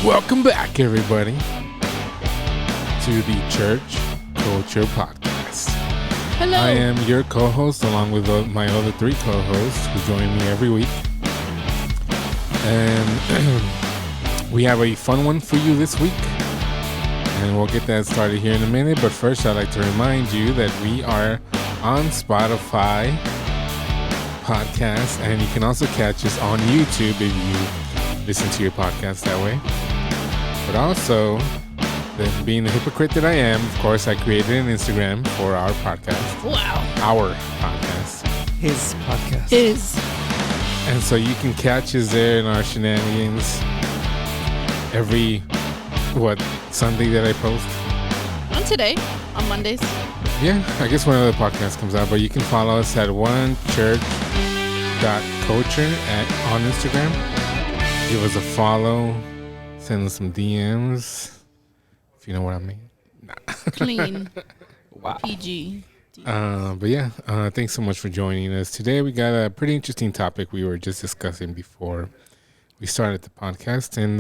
Welcome back, everybody, to the Church Culture Podcast. Hello. I am your co-host, along with my other three co-hosts who join me every week. And we have a fun one for you this week. And we'll get that started here in a minute. But first, I'd like to remind you that we are on Spotify podcast. And you can also catch us on YouTube if you listen to your podcast that way. But also, being the hypocrite that I am, of course, I created an Instagram for our podcast. Wow. Our podcast. His podcast. His. And so you can catch us there in our shenanigans every, Sunday that I post? On today, on Mondays. Yeah, I guess when another podcast comes out. But you can follow us at onechurch.culture on Instagram. Give us a follow. Send us some DMs. If you know what I mean. Nah. Clean. Wow. PG. But yeah, thanks so much for joining us. Today we got a pretty interesting topic we were just discussing before we started the podcast. And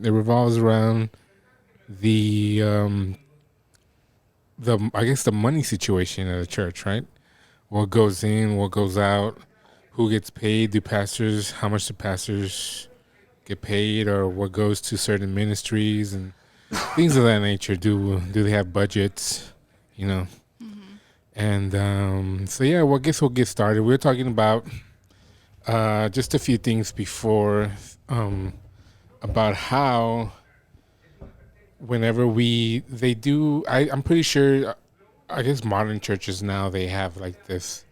it revolves around the money situation at a church, right? What goes in, what goes out, who gets paid, how much do pastors get paid, or what goes to certain ministries and things of that nature. Do they have budgets, you know? Mm-hmm. And so yeah, well, I guess we'll get started. We were talking about just a few things before about how whenever I'm pretty sure, I guess modern churches now, they have like this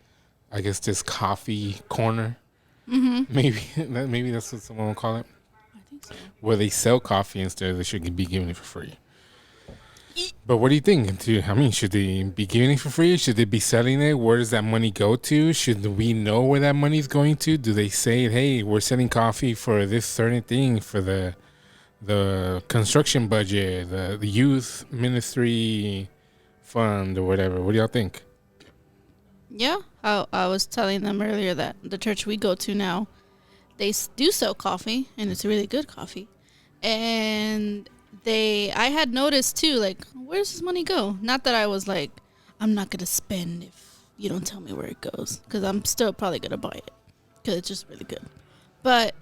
coffee corner. Mm-hmm. Maybe that's what someone will call it. I think so. Where they sell coffee instead, they should be giving it for free. But what do you think? Should they be giving it for free? Should they be selling it? Where does that money go to? Should we know where that money is going to? Do they say, hey, we're selling coffee for this certain thing, for the construction budget, the youth ministry fund, or whatever? What do y'all think? Yeah. I was telling them earlier that the church we go to now, they do sell coffee, and it's really good coffee. And I had noticed too, like, where does this money go? Not that I was like, I'm not going to spend if you don't tell me where it goes, because I'm still probably going to buy it, because it's just really good. But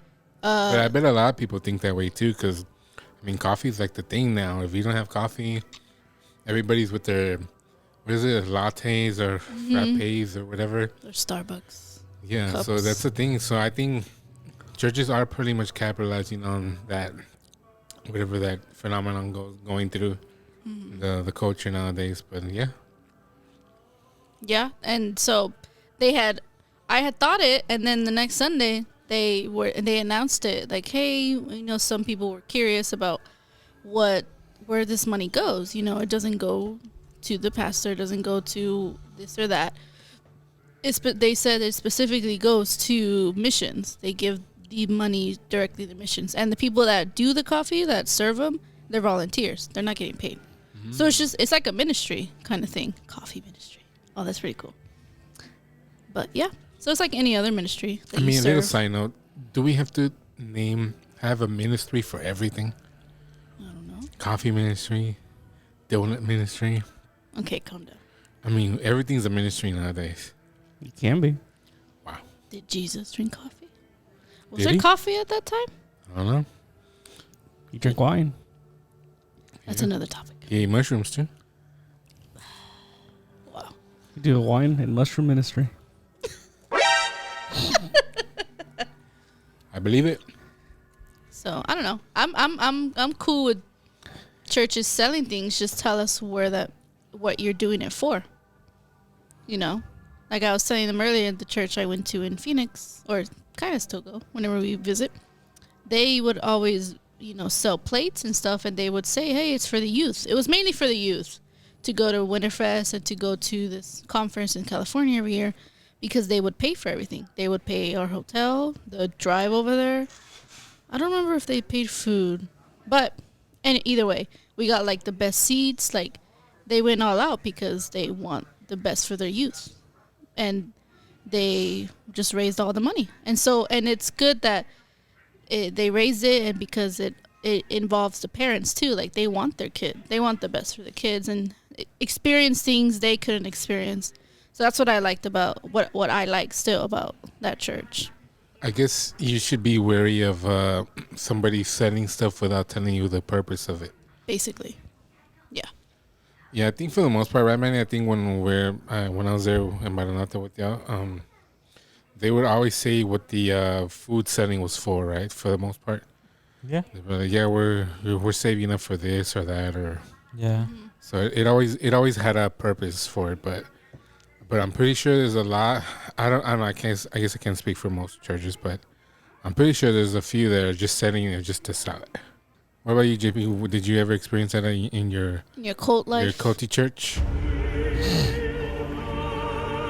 I bet a lot of people think that way too, because, coffee is like the thing now. If you don't have coffee, everybody's with their, lattes or frappes or whatever. Or Starbucks. Yeah, cups. So that's the thing. So I think churches are pretty much capitalizing on that, whatever that phenomenon going through the culture nowadays. But yeah. Yeah, and so I had thought it, and then the next Sunday they announced it, like, hey, some people were curious about where this money goes. It doesn't go to the pastor, it doesn't go to this or that. They said it specifically goes to missions. They give the money directly to missions, and the people that do the coffee, that serve them, they're volunteers. They're not getting paid. Mm-hmm. So it's like a ministry kind of thing. Coffee ministry. Oh, that's pretty cool. But yeah, so it's like any other ministry that you serve. Little side note, do we have to have a ministry for everything? I don't know. Coffee ministry, donut ministry. Okay, calm down. Everything's a ministry nowadays. It can be. Wow. Did Jesus drink coffee? Was Did there he? coffee at that time? I don't know. You drink wine. That's another topic. He ate mushrooms too. Wow. You do a wine and mushroom ministry. I believe it. So I don't know. I'm cool with churches selling things. Just tell us what you're doing it for. Like I was telling them earlier, the church I went to in Phoenix, or kind of still go whenever we visit, they would always, sell plates and stuff, and they would say, hey, it's for the youth. It was mainly for the youth to go to Winterfest and to go to this conference in California every year, because they would pay for everything. They would pay our hotel, the drive over there. I don't remember if they paid food, and either way, we got like the best seats. Like, they went all out because they want the best for their youth. And they just raised all the money. And it's good that they raised it, and because it it involves the parents too. Like they want their kid, they want the best for the kids, and experience things they couldn't experience. So that's what I liked about what I like still about that church. I guess you should be wary of somebody setting stuff without telling you the purpose of it. Basically, yeah. Yeah, I think for the most part, right, man. I think when I was there in Maranata with y'all, they would always say what the food setting was for, right? For the most part, Yeah. they'd be like, yeah, we're saving up for this or that, or Yeah. so it always had a purpose for it, but I'm pretty sure there's a lot. I don't know. I guess I can't speak for most churches, but I'm pretty sure there's a few that are just setting it just to sell it. What about you, JP? Did you ever experience that in Your cult your life. culty church?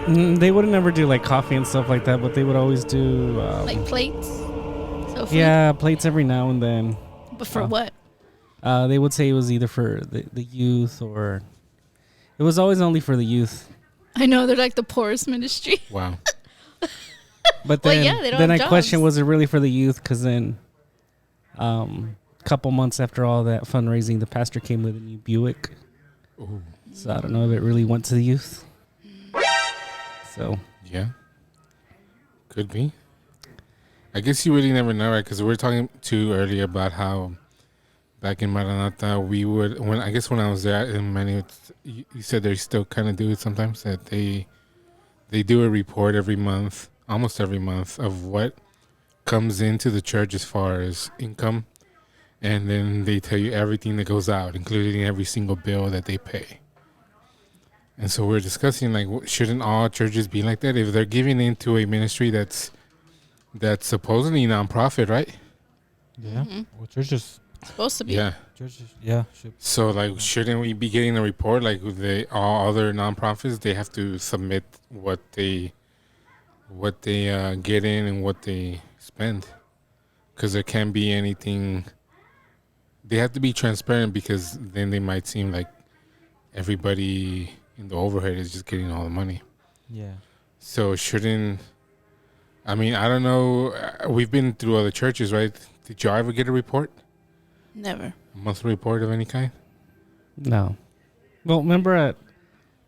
They wouldn't ever do like coffee and stuff like that, but they would always do Like plates. So food. yeah, plates every now and then. But for what? They would say it was either for the youth or it was always only for the youth. I know they're like the poorest ministry. Wow. But Well, then, yeah, they don't then I have question, jobs. was it really for the youth? Because then, couple months after all that fundraising, the pastor came with a new Buick. Ooh. So I don't know if it really went to the youth. So Yeah. Could be. I guess you really never know, right? Because we were talking too earlier about how back in Maranata we would when I was there in many, you said they still kind of do it sometimes that they do a report every month, almost every month, of what comes into the church as far as income, and then they tell you everything that goes out, including every single bill that they pay. And so we're discussing like, shouldn't all churches be like that if they're giving into a ministry that's supposedly nonprofit, right? Yeah. Mhm. Well, churches. Supposed to be. Yeah. Churches. Yeah. Should. So like, shouldn't we be getting a report like all other nonprofits? They have to submit what they get in and what they spend, because there can't be anything. They have to be transparent, because then they might seem like everybody in the overhead is just getting all the money. Yeah. So shouldn't, I mean, I don't know. We've been through other churches, right? Did y'all ever get a report? Never. A monthly report of any kind? no. Well, remember at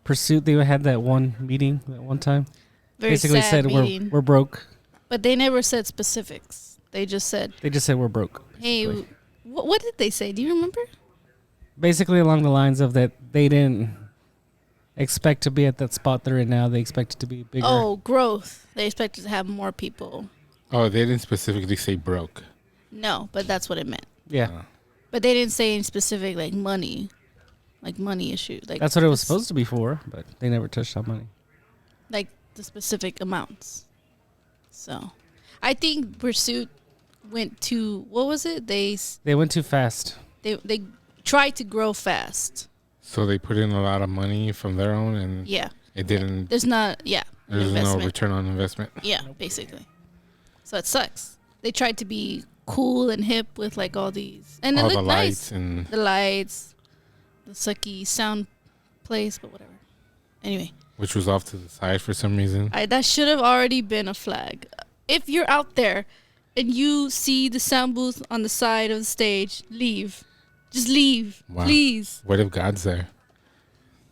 Pursuit they had that one meeting that one time. Very Basically sad said meeting. we're broke. But they never said specifics. They just said, They just said we're broke. "Hey, basically. what did they say? Do you remember?" Basically along the lines of that they didn't expect to be at that spot they're in now. They expected to be bigger. Oh, growth. They expected to have more people. Oh, they didn't specifically say broke. No, but that's what it meant. Yeah. But they didn't say any specific like money issue. Like That's what it was this- supposed to be for, but they never touched on money. Like the specific amounts. So, I think Pursuit went to what was it? They They went too fast. tried to grow fast. So they put in a lot of money from their own, and Yeah. it didn't. There's not. Yeah. an There's no investment. return on investment. Yeah, basically. So it sucks. They tried to be cool and hip with like all these, and it All looked the lights nice. and The lights, the sucky sound place, but whatever. Anyway, which was off to the side for some reason. that should have already been a flag. If you're out there and you see the sound booth on the side of the stage, leave. Just leave, Wow. please. What if God's there?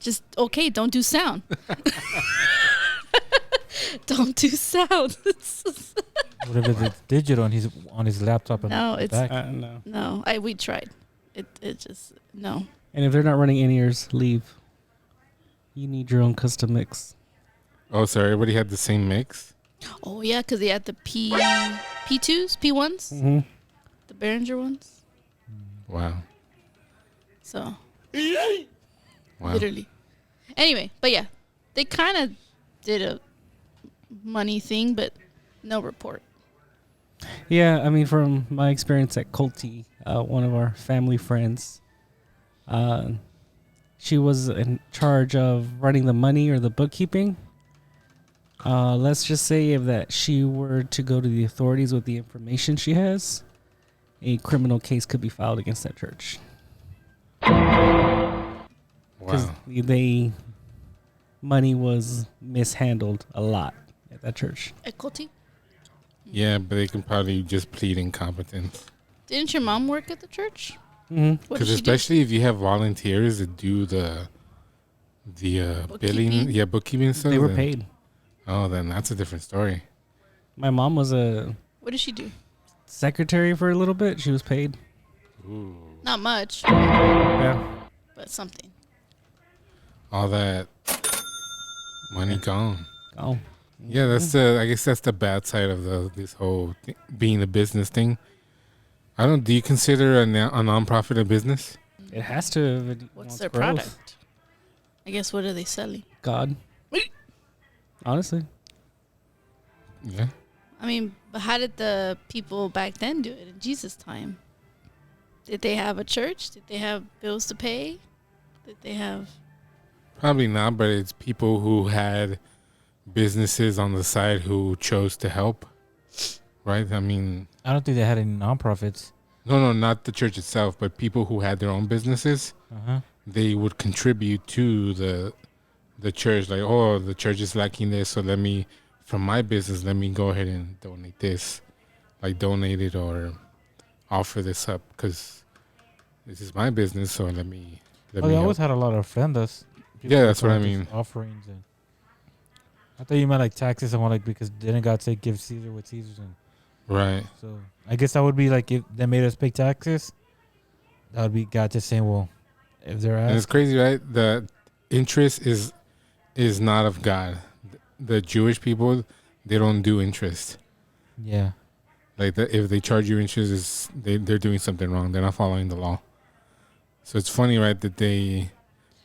Just okay. Don't do sound. Don't do sound. Whatever it's digital and he's on his laptop and No, it's- back. No. No, we tried. It just no. And if they're not running in ears, leave. You need your own custom mix. Oh, so everybody had the same mix? Oh yeah, because they had the P2s, P1s, Mm-hmm. the Behringer ones. Wow. So Wow. literally. Anyway, but yeah, they kind of did a money thing, but no report. Yeah, I mean, from my experience at Colty, one of our family friends, she was in charge of running the money or the bookkeeping. Let's just say if that she were to go to the authorities with the information she has, a criminal case could be filed against that church. Because Wow. money was mishandled a lot at that church. At Coty? Yeah, but they can probably just plead incompetence. Didn't your mom work at the church? Mm-hmm. What Because did she do? especially if you have volunteers that do the billing, Bookkeeping? bookkeeping stuff. They were then- paid. Oh, then that's a different story. My mom was a What did she do? secretary for a little bit. She was paid. Ooh, Not much, Yeah. but something. all that money gone. Oh. Yeah, that's I guess that's the bad side of this whole being a business thing. I don't. Do you consider a nonprofit a business? It has to. If it What's wants their growth. product? I guess what are they selling? God. Honestly. Yeah. I mean, but how did the people back then do it in Jesus' time? Did they have a church? Did they have bills to pay? Did they have? Probably not, but it's people who had businesses on the side who chose to help. Right? I mean, I don't think they had any nonprofits. no, not the church itself, but people who had their own businesses. Uh-huh. They would contribute to the church. Like, oh, the church is lacking this, so from my business, let me go ahead and donate this. Like, donate it or offer this up because this is my business, so let me They help. always had a lot of ofrendas. Yeah, that's what I Just mean. Offerings and I thought you meant like taxes and all, like because didn't God say give Caesar what Caesar's and Right. so I guess that would be like if they made us pay taxes, that would be God just saying, well, if they're And it's asking, crazy, right? The interest is not of God. The Jewish people, they don't do interest. yeah, Like if they charge you interest, they're doing something wrong. They're not following the law. So it's funny, right? That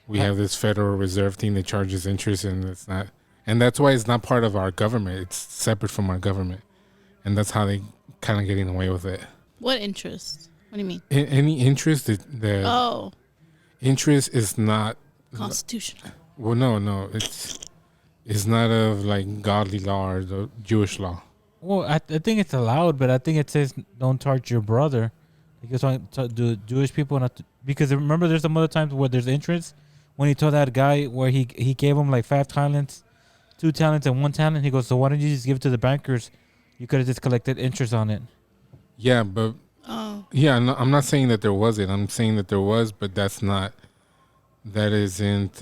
we have this Federal Reserve thing that charges interest, and it's not, and that's why it's not part of our government. It's separate from our government, and that's how they kind of getting away with it. What interest? What do you mean? Any interest the Oh, interest is not constitutional. well, no, it's not of like godly law or the Jewish law. well, I think it's allowed, but I think it says don't charge your brother because do Jewish people not to, because remember there's some other times where there's interest when he told that guy where he gave him like 5 talents, 2 talents, and 1 talent. He goes, so why don't you just give it to the bankers? You could have just collected interest on it. Yeah, but Oh, yeah, no, I'm not saying that there wasn't. I'm saying that there was, but that isn't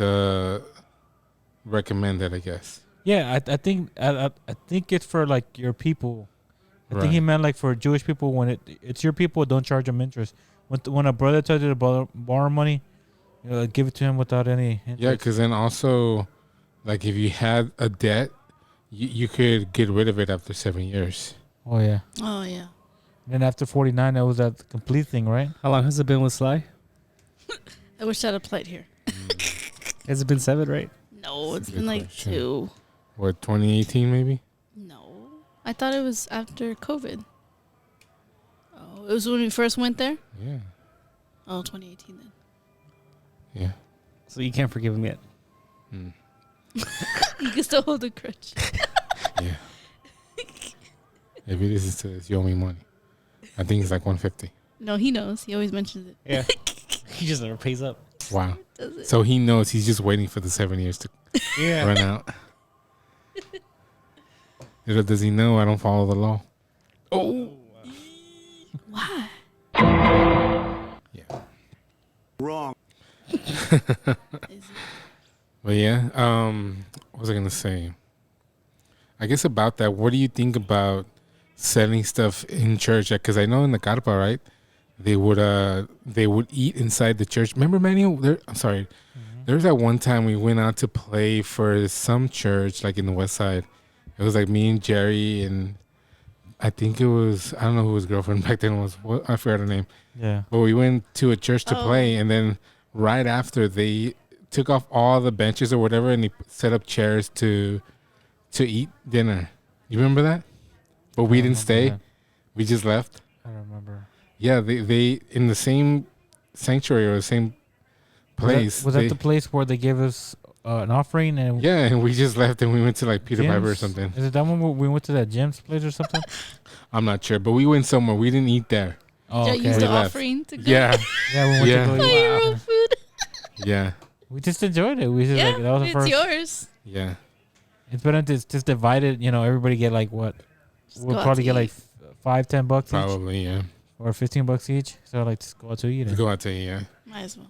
recommended, I guess. Yeah, I think I think it's for like your people. I think he Right. meant like for Jewish people when it's your people, don't charge them interest. When a brother tells you to borrow money, give it to him without any interest. Yeah, because then also, like if you had a debt, you could get rid of it after 7 years. Oh yeah. oh yeah. Then after 49, that was that complete thing, right? How long has it been with Sly? I wish that applied here. Has it been 7, right? No, it's Good been like question. 2. What, 2018 maybe? No, I thought it was after COVID. Oh, it was when we first went there. Yeah, Oh, 2018 then. yeah. So you can't forgive him yet. Hmm. You can still hold a grudge. Yeah. If he listens to this, you owe me money. I think it's like 150. No, he knows. He always mentions it. Yeah. He just never pays up. Wow. Does it? So he knows he's just waiting for the 7 years to Yeah. run out. Little does he know I don't follow the law. Why? Yeah. Wrong. Is it? But yeah, what was I gonna say? I guess about that. What do you think about selling stuff in church? Because I know in the carpa, right? They would eat inside the church. Remember, Manny? I'm sorry. There was that one time we went out to play for some church, like in the West Side. It was like me and Jerry, and I think it was, I don't know who his girlfriend back then was. I forgot her name. Yeah. But we went to a church to Oh. play, and then right after they took off all the benches or whatever, and they set up chairs to eat dinner. You remember that? But we didn't stay. We just left. I don't remember. Yeah, they in the same sanctuary or the same place. Was that the place where they gave us an offering and Yeah, and we just left and we went to like Peter Piper or Jim's? something. Is it that one where we went to that Jim's place or something? I'm not sure, but we went somewhere. We didn't eat there. Oh, Don't use We the left. offering to go Yeah, Yeah, we went Yeah. to go buy eat. your own food. yeah, We just enjoyed it. We just Yeah, like that was the it's first. yours. yeah. It's better to just divide it. Everybody get like what? Just We'll go out probably to get like eat. $5-10 each. Probably, yeah. or $15 each. So like just go out to eat. To And go out to eat, yeah. Might as well.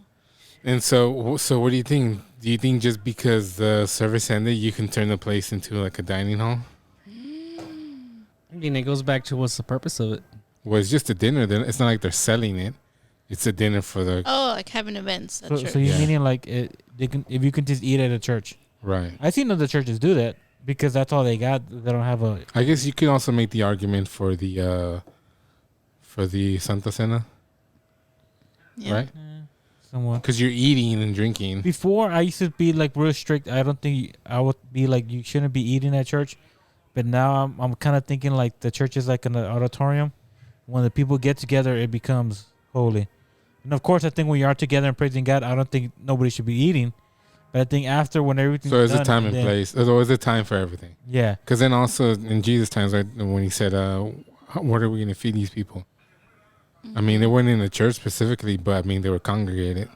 And so what do you think? Do you think just because the service ended, you can turn the place into like a dining hall? I mean, it goes back to what's the purpose of it? Well, it's just a dinner. Then it's not like they're selling it. It's a dinner for the Oh, like having events at church. so you're Yeah. meaning like they can if you can just eat at a church. right. I've seen other churches do that because that's all they got. They don't have a I guess you could also make the argument for the Santa Cena, Yeah. right? someone. Because you're eating and drinking. Before I used to be like real strict. I don't think I would be like you shouldn't be eating at church, but now I'm kind of thinking like the church is like an auditorium. When the people get together, it becomes holy. And of course, I think when you are together and praising God, I don't think nobody should be eating. But I think after when everything's So there's a done, time and then- place. There's always a time for everything. Yeah, Because then also in Jesus' times, right, when he said, "What are we going to feed these people?" I mean, they weren't in the church specifically, but I mean, they were congregated.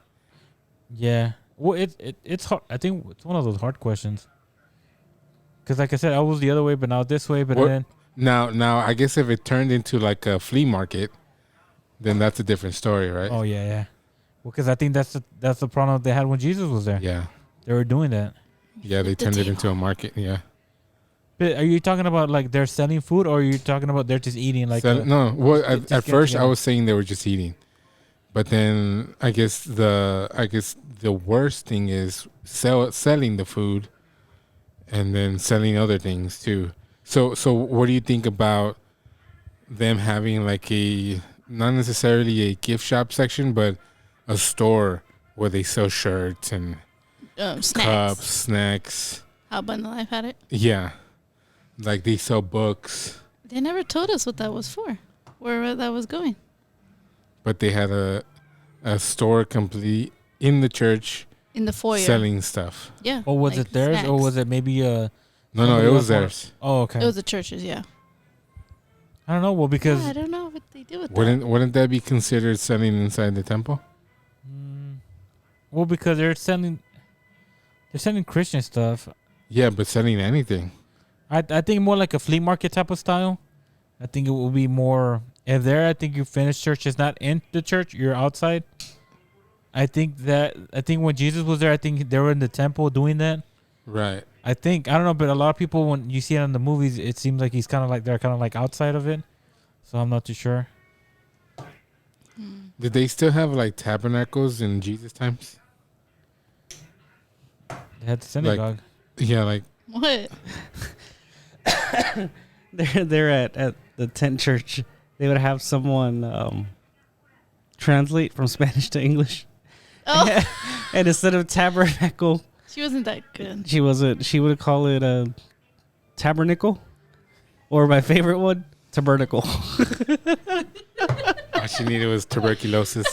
yeah. Well, it's hard. I think it's one of those hard questions. Because like I said, I was the other way, but now this way. But What- then Now, I guess if it turned into like a flea market, then that's a different story, right? oh yeah. Well, because I think that's the problem they had when Jesus was there. Yeah, They were doing that. yeah, they The turned it table. into a market. Yeah. But are you talking about like they're selling food, or are you talking about they're just eating like? So, no, well, just at get first I together. was saying they were just eating, but then I guess the worst thing is selling the food, and then selling other things too. So what do you think about them having like a not necessarily a gift shop section, but a store where they sell shirts and Snacks. cups, snacks? How Abundant Life had it. Yeah, like they sell books, They never told us what that was for, where that was going. but they had a store complete in the church In the foyer. selling stuff. Yeah. Or was like it theirs, or snacks. was it maybe No, Somebody it was else wanted- theirs. Oh, okay. It was the churches, yeah. I don't know. Well, because Yeah, I don't know what they do with Wouldn't that be considered selling inside the temple? because they're selling Christian stuff. Yeah, but selling anything. I think more like a flea market type of style. I think it will be more if there. I think you finish church is not in the church. You're outside. I think when Jesus was there, I think they were in the temple doing that. Right. I don't know, but a lot of people when you see it in the movies, it seems like they're kind of like outside of it. So I'm not too sure. Did they still have like tabernacles in Jesus times? They had the synagogue. Yeah, like What? They're at the tent church. They would have someone translate from Spanish to English, Oh, and instead of tabernacle, she wasn't that good. she wasn't. She would call it a tabernacle, or my favorite one, tabernacle. all she needed was tuberculosis.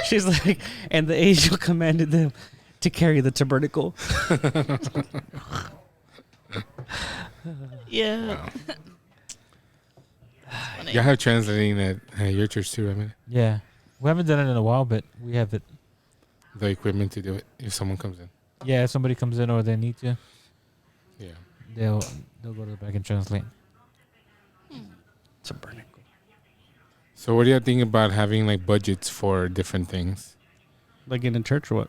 She's like, and the angel commanded them to carry the tabernacle. Yeah. Y'all have translating at your church too, I mean, Yeah, we haven't done it in a while, but we have it. the equipment to do it if someone comes in. Yeah, if somebody comes in or they need to, Yeah. they'll go to the back and translate. Tabernacle. So what do you think about having like budgets for different things? Like in a church or what?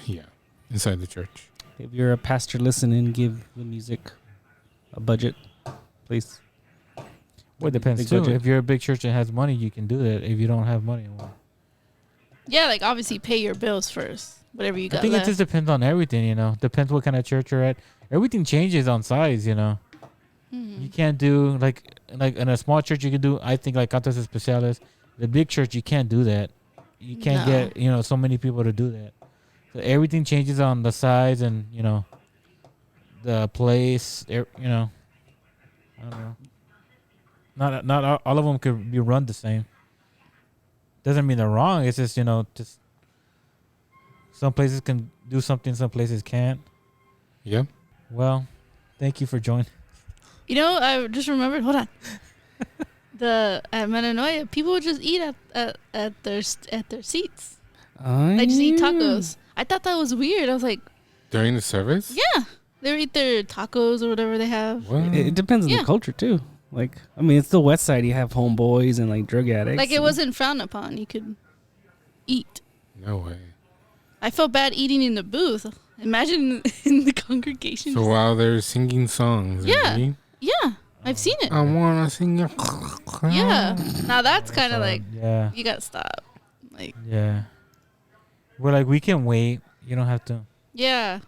Yeah, inside the church. If you're a pastor listening, give the music a budget, please. Well, it depends Big too. budget. If you're a big church that has money, you can do that. If you don't have money, well, Yeah, like obviously pay your bills first. Whatever you I got think left. it just depends on everything. Depends what kind of church you're at. Everything changes on size. You can't do like in a small church you can do. I think like cantos especiales. The big church you can't do that. You can't No. get so many people to do that. So everything changes on the size and the place. I don't know. Not all of them could be run the same. Doesn't mean they're wrong. It's just just some places can do something, some places can't. Yeah. Well, thank you for joining. I just remembered. Hold on. At Metanoia, people would just eat at their seats. They just eat tacos. I thought that was weird. I was like, During the service? yeah, they would eat their tacos or whatever they have. What? It depends on Yeah. the culture too. Like, I mean, it's the West Side. You have homeboys and like drug addicts. Like it and- wasn't frowned upon. You could eat. No way. I felt bad eating in the booth. Imagine in the congregation. So while they're singing songs, Yeah. right? Yeah, I've seen it. I wanna sing. Yeah. Now that's kind of like Yeah. you gotta stop. Like Yeah. We're like, we can wait. You don't have to. yeah.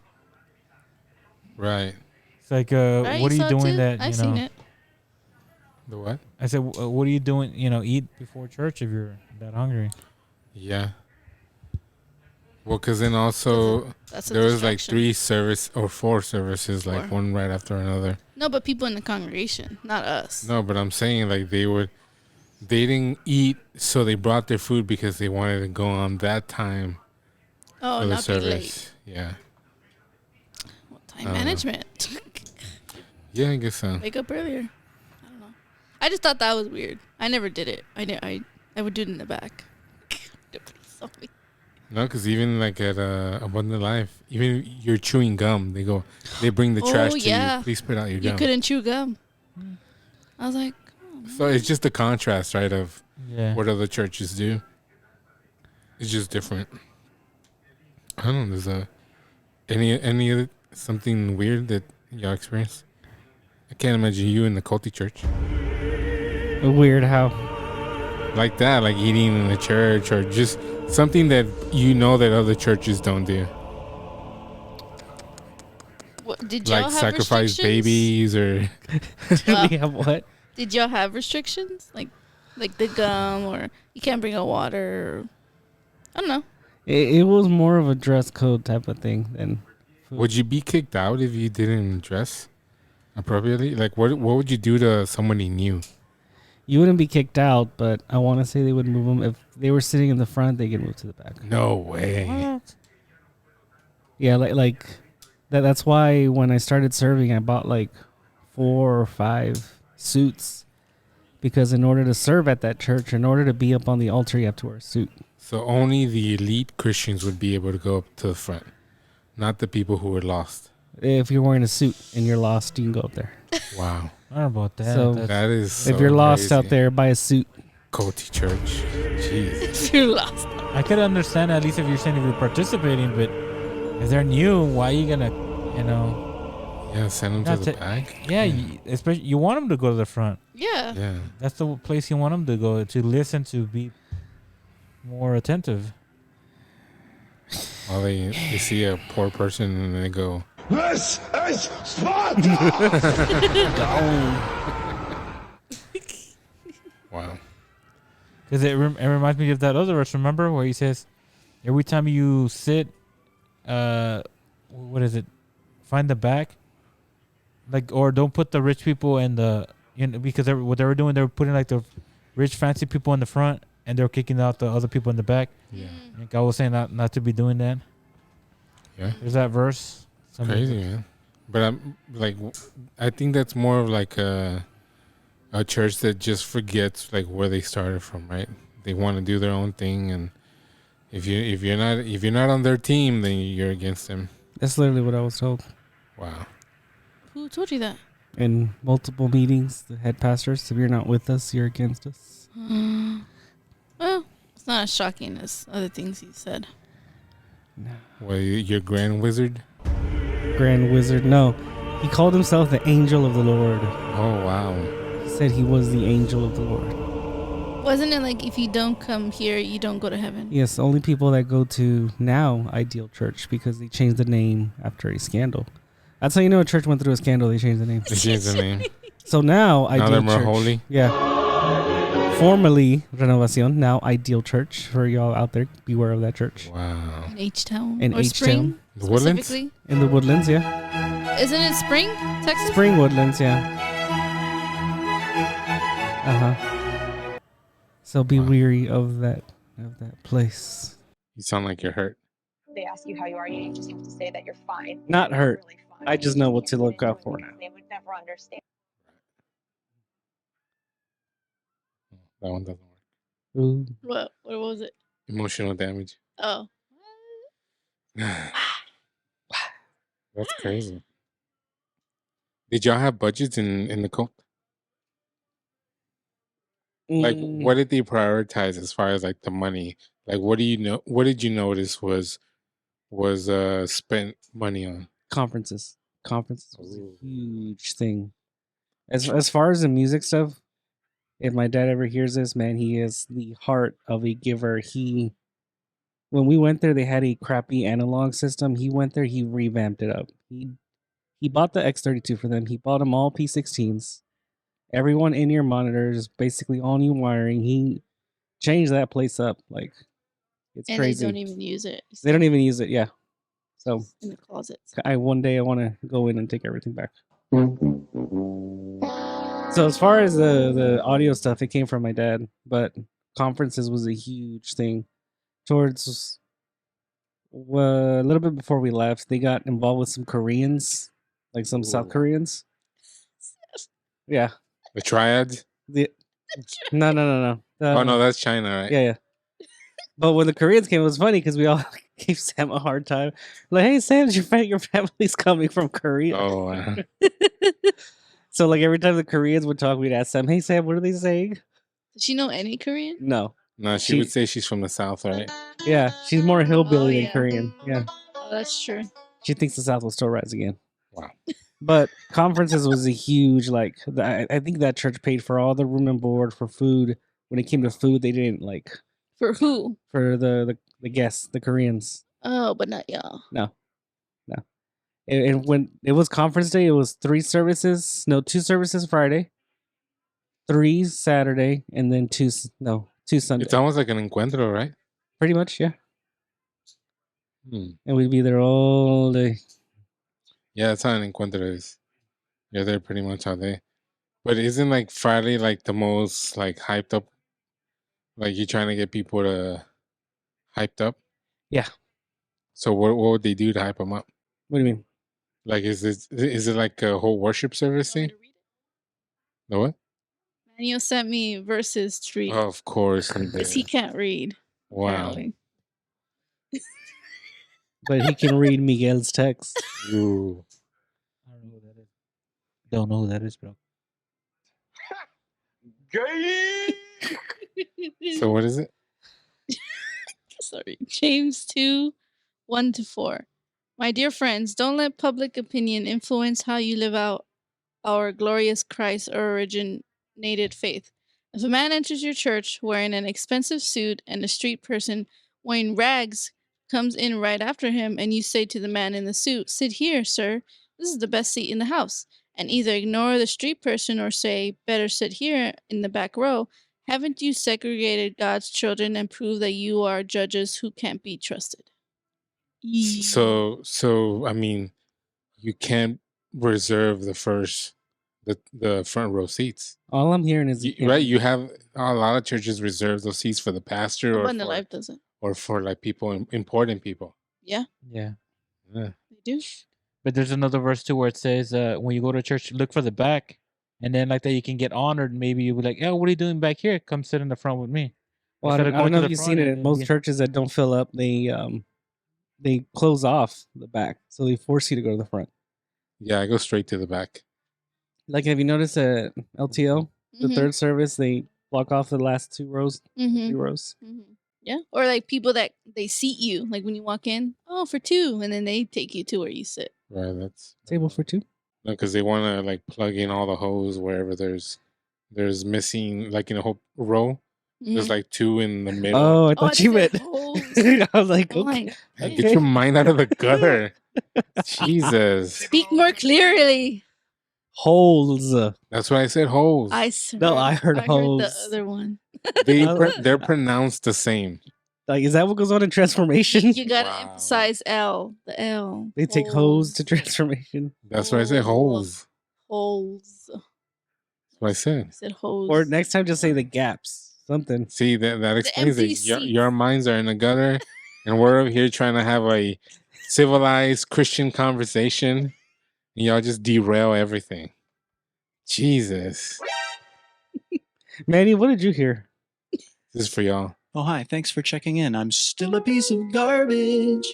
Right. It's like, Right, what are you saw it doing too? that, I've you know? seen it. The what? I said, what are you doing, eat before church if you're that hungry? Yeah. Well, because then also That's a there was like distraction. 4 services, like Four. one right after another. No, but people in the congregation, not us. No, but I'm saying like they didn't eat, so they brought their food because they wanted to go on that time Oh, for the not be late. service. Yeah. Well, time management. Yeah, I guess so. Wake up earlier. I don't know. I just thought that was weird. I never did it. I would do it in the back. No, because even like at Abundant Life, even you're chewing gum, they bring the trash to yeah. you. Please put out your You gum. couldn't chew gum. I was like, So it's just the contrast, right, of Yeah. what other churches do. It's just different. I don't know. There's any other something weird that y'all experienced? I can't imagine you in the culty church Weird how. like that, like eating in the church, or just something that you know that other churches don't do, what, did y'all like have sacrifice restrictions? babies or Well, We have what? did y'all have restrictions like the gum or you can't bring a water? Or, I don't know. It was more of a dress code type of thing than food. would you be kicked out if you didn't dress appropriately? Like what would you do to somebody new? You wouldn't be kicked out, but I want to say they would move them if they were sitting in the front. They could move to the back. No way. Yeah, like that. That's why when I started serving, I bought like 4 or 5 suits because in order to serve at that church, in order to be up on the altar, you have to wear a suit. So only the elite Christians would be able to go up to the front, not the people who were lost. If you're wearing a suit and you're lost, you can go up there. Wow. I don't know about that. So- That is If so you're lost out crazy. there, buy a suit. Culty church. Jeez. You're lost. I could understand at least if you're saying if you're participating, but if they're new, why are you gonna, Yeah, send them Not to the to- back. Yeah, especially you want them to go to the front. Yeah. Yeah. That's the place you want them to go to listen, to be more attentive. While they see a poor person and they go, This is Sparta! wow. Because it reminds me of that other verse. Remember where he says, every time you sit, what is it? Find the back, like, or don't put the rich people in the, because what they were doing, they were putting like the rich fancy people in the front, and they were kicking out the other people in the back. Yeah. And God was saying not to be doing that. Yeah. There's that verse. Crazy, man. But I'm like, I think that's more of like a church that just forgets like where they started from, right? They want to do their own thing, and if you're not on their team, then you're against them. That's literally what I was told Wow. Who told you that? in multiple meetings. The head pastors, if you're not with us, you're against us. Well, it's not as shocking as other things he said. Well, you're Grand Wizard. Grand Wizard, no. He called himself the angel of the Lord. Oh wow. He said he was the angel of the Lord. Wasn't it like if you don't come here, you don't go to heaven? Yes, only people that go to now Ideal Church because they changed the name after a scandal. That's how you know a church went through a scandal. They changed the name. They changed the name. So now Ideal they're more Church. holy? Yeah. Formerly Renovacion, now Ideal Church. For y'all out there, beware of that church. Wow. In H-Town. In or Spring, H-Town. The Woodlands? specifically. In the Woodlands, yeah. Isn't it Spring, Texas? Spring Woodlands, yeah. Uh-huh. So be Wow. weary of that place. You sound like you're hurt. They ask you how you are, you just have to say that you're fine. Not You're hurt. really fine. I just know what to look out for now. They would never understand. That one doesn't work. Ooh. What was it? Emotional damage. Oh. That's crazy. Did y'all have budgets in the cult? Like, what did they prioritize as far as like the money? Like, what do you know? What did you notice was spent money on? Conferences. Conferences was Ooh. a huge thing. As far as the music stuff, if my dad ever hears this, man, he is the heart of a giver. When we went there, they had a crappy analog system. He went there, he revamped it up. He bought the X32 for them. He bought them all P16s. Everyone in ear monitors, basically all new wiring. He changed that place up. Like, it's And crazy. they don't even use it. They don't even use it. Yeah. So in the closets. one day I want to go in and take everything back. So as far as the audio stuff, it came from my dad, but conferences was a huge thing. Towards a little bit before we left, they got involved with some Koreans, like some South Ooh. Koreans. Yeah. The triad? No. Oh no, that's China, right? Yeah. But when the Koreans came, it was funny because we all gave Sam a hard time. Like, hey, Sam, your family's coming from Korea. Oh, wow. So, like, every time the Koreans would talk, we'd ask Sam, hey, Sam, what are they saying? Does she know any Korean? No. No, she would say she's from the South, right? Yeah, she's more hillbilly than yeah. Korean. Yeah. Oh, that's true. She thinks the South will still rise again. Wow. But conferences was a huge, like, I think that church paid for all the room and board, for food. When it came to food, they didn't, like, For who? for the guests, the Koreans. Oh, but not y'all. No. And when it was conference day, it was 2 services Friday, 3 Saturday, and then 2 Sunday. It's almost like an encuentro, right? Pretty much, yeah. Hmm. And we'd be there all day. Yeah, that's how an encuentro is. You're there pretty much all day. But isn't like Friday like the most like hyped up? Like you're trying to get people to hyped up? Yeah. So what would they do to hype them up? What do you mean? Like is it like a whole worship service thing? The what? Manuel sent me verses to read. Of course. Because he can't read. Wow. Apparently. But he can read Miguel's text. Ooh. I don't know who that is. Don't know who that is, bro. So what is it? Sorry. James 2, 1-4. My dear friends, don't let public opinion influence how you live out our glorious Christ originated faith. If a man enters your church wearing an expensive suit and a street person wearing rags comes in right after him, and you say to the man in the suit, sit here, sir, this is the best seat in the house, and either ignore the street person or say, better sit here in the back row, haven't you segregated God's children and proved that you are judges who can't be trusted? So I mean, you can't reserve the front row seats. All I'm hearing is Right? You have a lot of churches reserve those seats for the pastor or Abundant for, Life doesn't. or for like people important people. Yeah, Yeah. Yeah. they do. But there's another verse too where it says, when you go to church, look for the back. And then like that you can get honored. Maybe you'll be like, yeah, what are you doing back here? Come sit in the front with me. Well, I Instead of don't going know to if the you've front seen it and in then most being- churches that don't fill up. They close off the back, so they force you to go to the front. Yeah, I go straight to the back. Like, have you noticed at LTO, the Mhm. third service, they block off the last 2 rows, 3 rows? Yeah, or like people that they seat you, like when you walk in, oh, for 2, and then they take you to where you sit. Right, that's Table for 2. no, because they want to like plug in all the hose wherever there's missing, like in a whole row. There's Mhm. like 2 in the middle. Oh, I Oh, thought I you said meant. hose. I was like, Oh okay. my Get goodness. your mind out of the gutter. Jesus. Speak more clearly. Holes. That's why I said hose. No, I heard the hose. other one. They're pronounced the same. Like, is that what goes on in transformation? You gotta Wow. emphasize L, the L. They take hose to transformation. That's why I said hose. Holes. That's what I said. I said hose. Or next time, just say the gaps. Something. See, that explains it. empty seats. Your minds are in the gutter, and we're over here trying to have a civilized Christian conversation, and y'all just derail everything. Jesus. Manny, what did you hear? This is for y'all. Oh, hi. Thanks for checking in. I'm still a piece of garbage.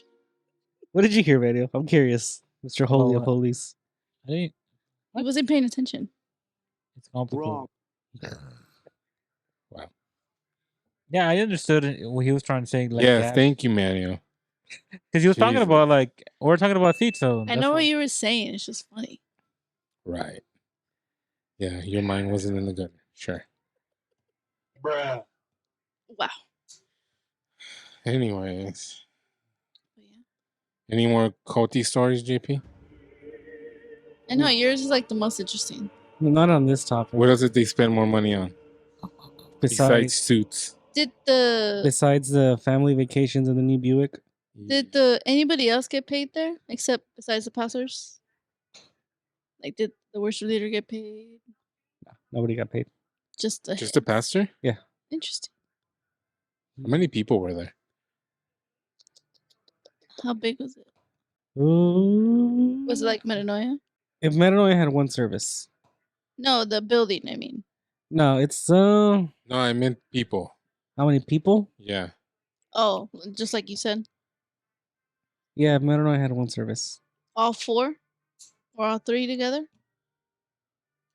What did you hear, Manny? I'm curious. Mr. Holy of Holies. I think He wasn't paying attention. it's complicated. Wrong. Yeah, I understood what he was trying to say. Like, Yes, thank you, Manuel. because he was talking Jesus. about like we're talking about seats. So I know what you were saying. It's just funny. Right. Yeah, your mind wasn't in the gutter. Sure. Bruh. Wow. Anyways, Yeah. any more culty stories, JP? I know yours is like the most interesting. Not on this topic. What else did they spend more money on besides Besides, suits? Did the besides the family vacations and the new Buick, anybody else get paid there except besides the pastors? Like, did the worship leader get paid? nobody got paid. Just a Just a pastor? Interesting. How many people were there? How big was it? Ooh. Was it like metanoia? If Metanoia had one service? No, the building. I mean, No, it's No, I meant people. how many people? Yeah. oh, just like you said, Yeah, Metanoia had one service. all four or all three together.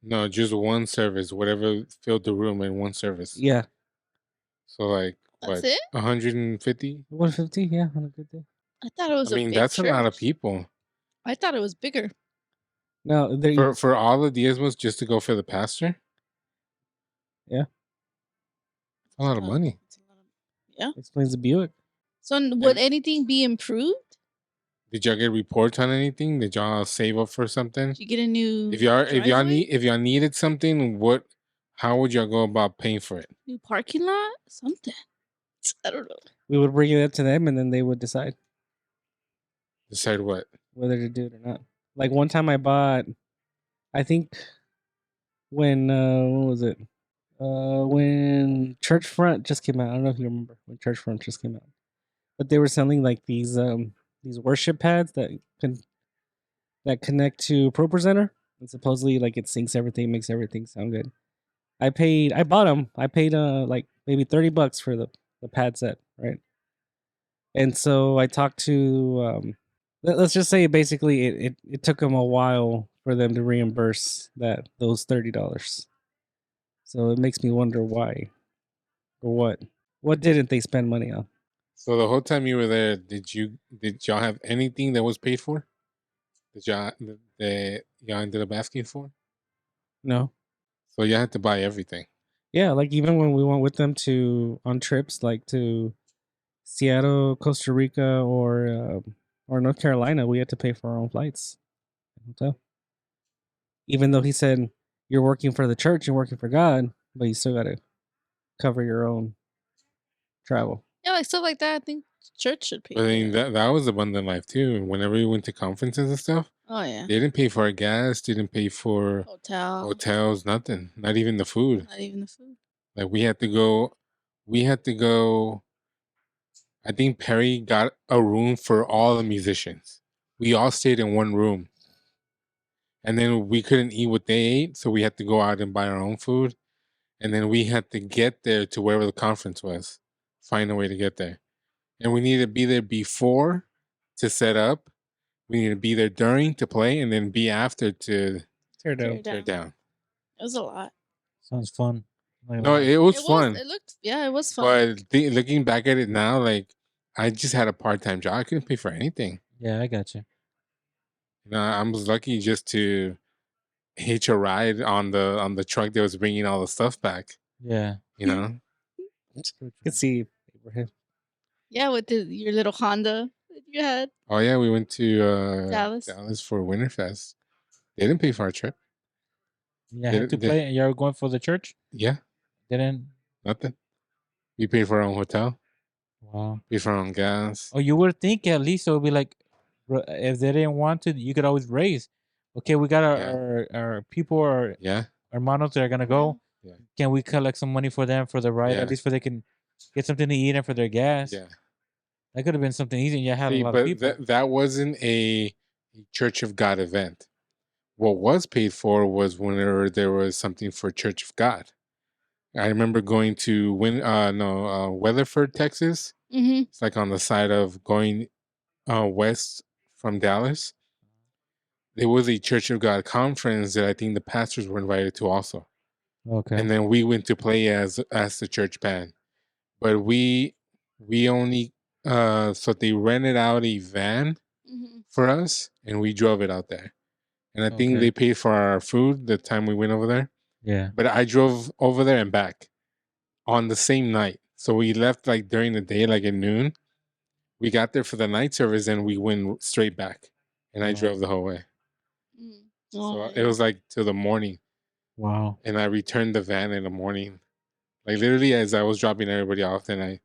No, just one service. Whatever filled the room in one service. Yeah, So like That's what? it? 150? 150. Yeah, on a good day. I thought it was I a mean, big that's a lot of church. people. I thought it was bigger. No, there. For all the diezmos just to go for the pastor? Yeah. A lot of money. It's a lot of- Yeah. Explains the Buick. So would anything be improved? Did y'all get reports on anything? Did y'all save up for something? Did you get a new If y'all driveway? if y'all needed something, how would y'all go about paying for it? New parking lot? Something. I don't know. We would bring it up to them, and then they would decide Decide what? whether to do it or not. Like one time, I bought. I think when what was it? When Church Front just came out. I don't know if you remember when Church Front just came out, but they were selling like these worship pads that connect to Pro Presenter, and supposedly like it syncs everything, makes everything sound good. I bought them. I paid like maybe $30 for the pad set, right? And so I talked to let's just say basically it took them a while for them to reimburse those $30. So it makes me wonder why or what didn't they spend money on? So the whole time you were there, did y'all have anything that was paid for? That y'all ended up asking for? No. So you had to buy everything. Yeah, like even when we went with them on trips like to Seattle, Costa Rica, or North Carolina, we had to pay for our own flights and hotel. Even though he said you're working for the church, you're working for God, but you still got to cover your own travel. Yeah, like stuff like that. I think church should pay. But for I mean, that. that was abundant life too. Whenever we went to conferences and stuff, Oh yeah. they didn't pay for our gas, didn't pay for Hotel. hotels, nothing. Not even the food. Not even the food. Like we had to go. I think Perry got a room for all the musicians. We all stayed in one room. And then we couldn't eat what they ate, so we had to go out and buy our own food. And then we had to get there to wherever the conference was, find a way to get there. And we needed to be there before to set up. We needed to be there during to play, and then be after to Tear down. tear down. It was a lot. sounds fun. Like, No, it was fun. It looked. Yeah, it was fun. But looking back at it now, like I just had a part-time job. I couldn't pay for anything. yeah, I got you. You know, I was lucky just to hitch a ride on the truck that was bringing all the stuff back. Yeah. You know, You could see Abraham. Yeah, with your little Honda that you had. oh yeah, we went to Dallas. for Winterfest. They didn't pay for our trip. Yeah, Did had it- to did- play. You're going for the church? Yeah, Didn't. nothing. We paid for our own hotel. Wow. Paid for our own gas. Oh, you would think at least it would be like, if they didn't want to, you could always raise. Okay, we got Yeah. our people, our Yeah, hermanos that are gonna go. Yeah. Can we collect some money for them for the ride? Yeah. At least for they can get something to eat and for their gas. yeah. That could have been something easy. And you had See, a lot of but people. that wasn't a Church of God event. What was paid for was whenever there was something for Church of God. I remember going to Weatherford, Texas. Mm-hmm. It's like on the side of going west from Dallas. There was a Church of God conference that I think the pastors were invited to also. Okay. And then we went to play as the church band. but we only so they rented out a van Mhm. for us, and we drove it out there. And I think Okay. they paid for our food the time we went over there. Yeah. But I drove over there and back on the same night. So we left like during the day, like at noon. We got there for the night service and we went straight back. And I Wow. drove the whole way. Mm. So Oh, it yeah. was like till the morning. Wow. And I returned the van in the morning. Like literally as I was dropping everybody off, then I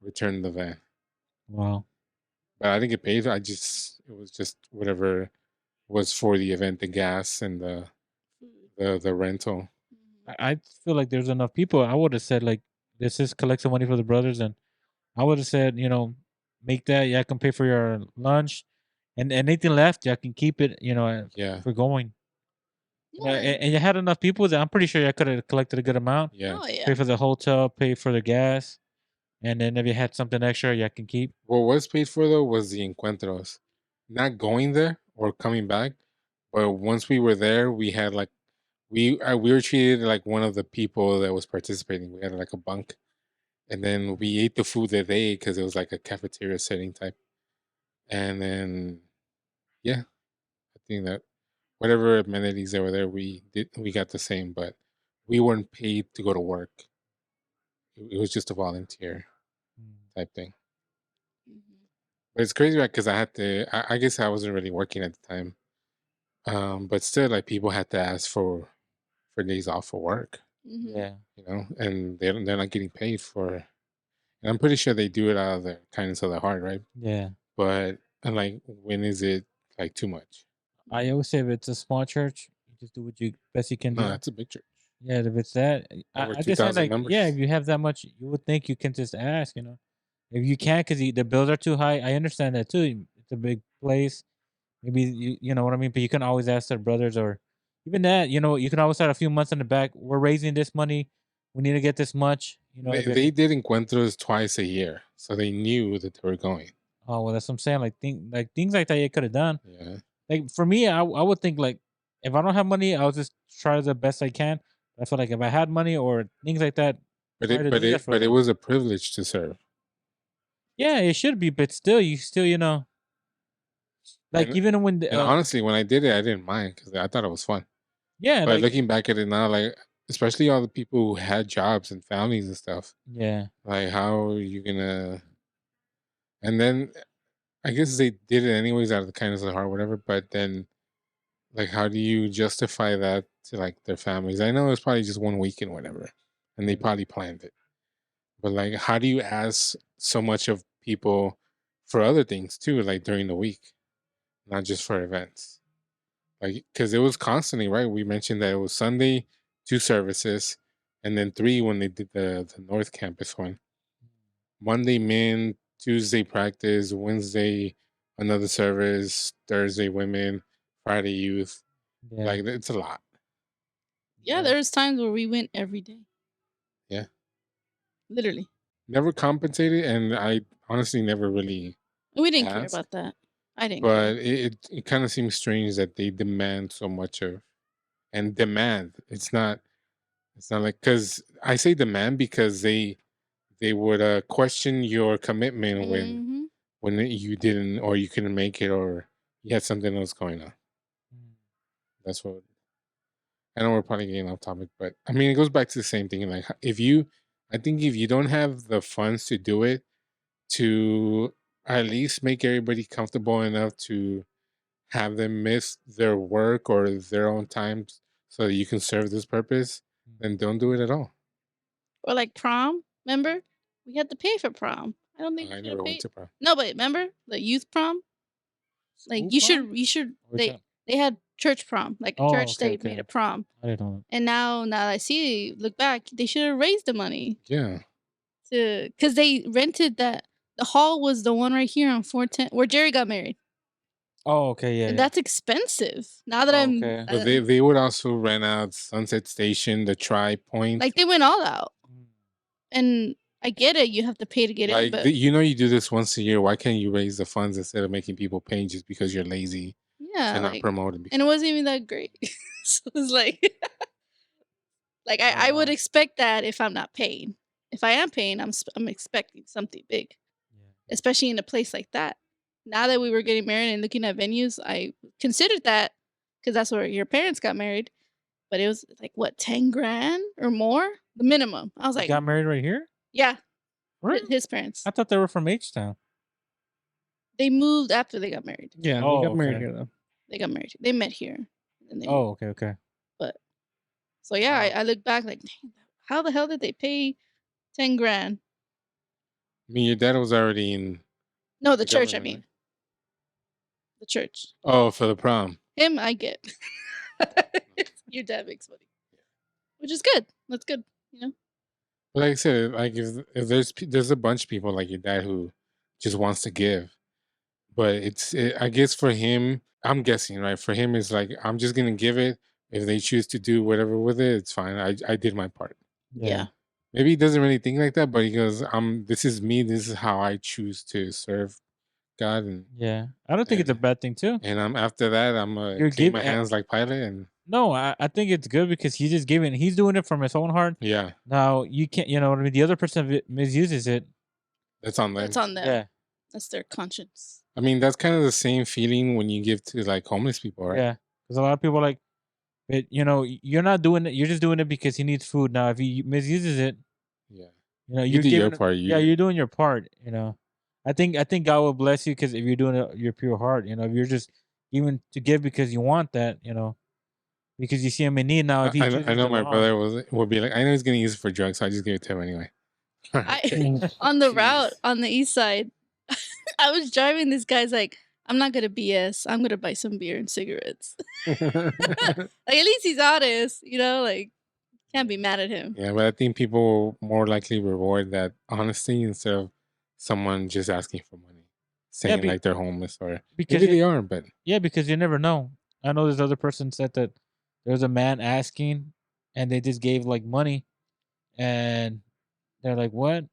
returned the van. Wow. But I didn't get paid. It was just whatever was for the event, the gas and the rental. Mhm. I feel like there's enough people. I would have said like, this is collect some money for the brothers, and I would have said, make that. Yeah, I can pay for your lunch, and anything left, yeah, I can keep it. Yeah. For going. Yeah. And you had enough people that I'm pretty sure I could have collected a good amount. Yeah. Oh, yeah. Pay for the hotel, pay for the gas, and then if you had something extra, yeah, I can keep. What was paid for though was the encuentros. Not going there or coming back, but once we were there, we had like we were treated like one of the people that was participating. We had like a bunk, and then we ate the food that they ate because it was like a cafeteria setting type. And then yeah, I think that whatever amenities that were there, we got the same, but we weren't paid to go to work. It was just a volunteer type thing. Mhm. But it's crazy, right? Because I had to. I guess I wasn't really working at the time. But still, like people had to ask for days off for work, Mhm. Yeah. and they're not getting paid for. And I'm pretty sure they do it out of their kindness of their heart, right? Yeah. But and like, when is it like too much? I always say if it's a small church, you just do what you best you can No, do. that's a big church, Yeah, if it's that, over I just said 2,000 like, yeah, if members. you have that much, you would think you can just ask. If you can't because the bills are too high, I understand that too. It's a big place. Maybe you know what I mean, but you can always ask their brothers or even that. You can always start a few months in the back. We're raising this money. We need to get this much. They, If you they did encuentros twice a year, so they knew that they were going. oh well, that's what I'm saying. Like things like that you could have done. Yeah, Like for me, I would think like if I don't have money, I'll just try the best I can. I feel like if I had money or things like that, try to do that for but it them. was a privilege to serve. Yeah, it should be, but still, you still, like And even when, and honestly, when I did it, I didn't mind because I thought it was fun. yeah, But like looking back at it now, like especially all the people who had jobs and families and stuff, yeah, like how are you gonna? And then I guess they did it anyways out of the kindness of the heart, whatever. But then, like, how do you justify that to like their families? I know it's probably just one weekend, whatever, and they probably planned it. But like, how do you ask so much of people for other things too, like during the week, not just for events? Like, because it was constantly, right? We mentioned that it was Sunday, two services, and then three when they did the North Campus one. Monday men, Tuesday practice, Wednesday another service, Thursday women, Friday youth. yeah, Like it's a lot. Yeah, there's times where we went every day. Yeah. Literally. Never compensated, and I honestly never really We didn't care asked. about that. I didn't But care. it kind of seems strange that they demand so much of and demand. It's not like because I say demand because they would question your commitment Mm-hmm. when you didn't or you couldn't make it or you had something else going on. That's what I know we're probably getting off topic, but I mean it goes back to the same thing. Like I think if you don't have the funds to do it, to at least make everybody comfortable enough to have them miss their work or their own times so that you can serve this purpose, then don't do it at all. Or like prom, remember? We had to pay for prom. I don't think you I should never have went paid. to prom. No, but remember the youth prom? Like School you prom? should Which one? they had church prom. Like Oh, church okay, they made okay. a prom. I didn't know. And now that I see look back, they should have raised the money Yeah. to cuz they rented that the hall was the one right here on 410 where Jerry got married. Oh, okay, yeah, And yeah. that's expensive. Now that Oh, I'm okay. But they would also rent out Sunset Station, the Tri Point. like they went all out. Mm. And I get it, you have to pay to get in, Like but you do this once a year. Why can't you raise the funds instead of making people pay just because you're lazy yeah, to not like promote it? and it wasn't even that great. So it's like like I would Wow. expect that if I'm not paid. if I am paying, I'm expecting something big, especially in a place like that. Now that we were getting married and looking at venues, I considered that because that's where your parents got married. But it was like what, 10 grand or more, the minimum. I was You like, got married right here? yeah, Really? his parents. I thought they were from H Town. They moved after they got married. Yeah, they Oh, got married okay. here though. They got married. They met here, and they moved. Oh, okay. But so yeah, Wow. I look back like, dang, how the hell did they pay 10 grand? I mean, your dad was already in No, the the church. I government, mean, right? the church. Oh, for the prom. Him, I get. Your dad makes money, which is good. That's good. You know. But like I said, like if there's a bunch of people like your dad who just wants to give, but I guess for him, I'm guessing, right? For him, it's like I'm just gonna give it. If they choose to do whatever with it, it's fine. I did my part. Yeah. Maybe he doesn't really think like that, but he goes, This is me. This is how I choose to serve God, and Yeah. I don't think it's a bad thing too. I'm after that, I'm gonna You're clean my giving. hands like Pilate, and No, I think it's good because he's just giving. He's doing it from his own heart. yeah, Now you can't. You know what I mean? The other person misuses it. that's on them. That's on them. Yeah. That's their conscience. I mean, that's kind of the same feeling when you give to like homeless people, right? Yeah. Because a lot of people are like, but you're not doing it. You're just doing it because he needs food. Now, if he misuses it, Yeah. you're You do your giving. part. Yeah, you're doing your part. I think God will bless you because if you're doing it your pure heart, if you're just even to give because you want that, because you see him in need. Now, if he I chooses know the my wrong, brother would be like, I know he's gonna use it for drugs, so I just give it to him anyway. On the route on the east side, I was driving. This guy's like, I'm not gonna BS. I'm gonna buy some beer and cigarettes. Like at least he's honest, like can't be mad at him. Yeah, but I think people more likely reward that honesty instead of someone just asking for money, saying be- like they're homeless or because maybe they are, but yeah, because you never know. I know this other person said that there was a man asking, and they just gave like money, and they're like, "What?"